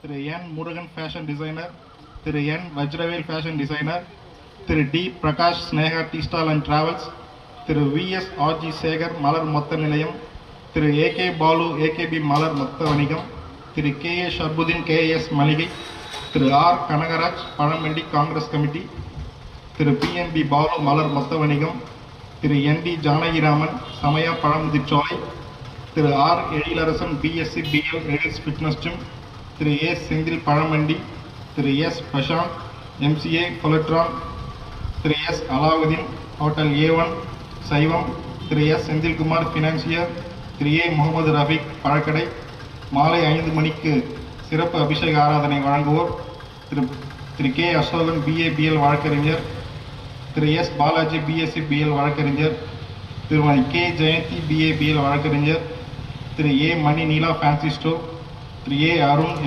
திரு N Murugan fashion designer, திரு N Vajravel fashion designer, திரு T Prakash Sneha tea stall and travels, திரு VS RG Sekar மலர் மொத்த நிலையம், திரு ஏகே பாலு ஏகேபி மலர் மொத்த வணிகம், திரு கே ஏ ஷர்புதீன் கேஎஸ் மளிகை, திரு ஆர் கனகராஜ் பழமண்டி காங்கிரஸ் கமிட்டி, திரு பிஎன்பி பாலு மலர் மொத்த வணிகம், திரு என் டி ஜானகிராமன் சமயா பழமுதிர்ச்சோலை, திரு ஆர் எழிலரசன் பிஎஸ்சி பிஎல் ரெடில்ஸ் ஃபிட்னஸ் ஜிம், திரு ஏ செந்தில் பழமண்டி, திரு எஸ் பிரசாந்த் எம்சிஏ கொலட்ரான், திரு எஸ் அலாவுதீன் ஹோட்டல் A1 சைவம், திரு எஸ் செந்தில்குமார் ஃபினான்சியர், திரு ஏ முகமது ரஃபீக் பழக்கடை. மாலை 5 மணிக்கு சிறப்பு அபிஷேக ஆராதனை வழங்குவோர் திரு கே அசோகன் பிஏபிஎல் வழக்கறிஞர், திரு எஸ் பாலாஜி பிஎஸ்சி பிஎல் வழக்கறிஞர், திருமதி கே ஜெயந்தி பிஏபிஎல் வழக்கறிஞர், திரு ஏ மணி நீலா ஃபேன்சி ஸ்டோர், திரு ஏ அருண்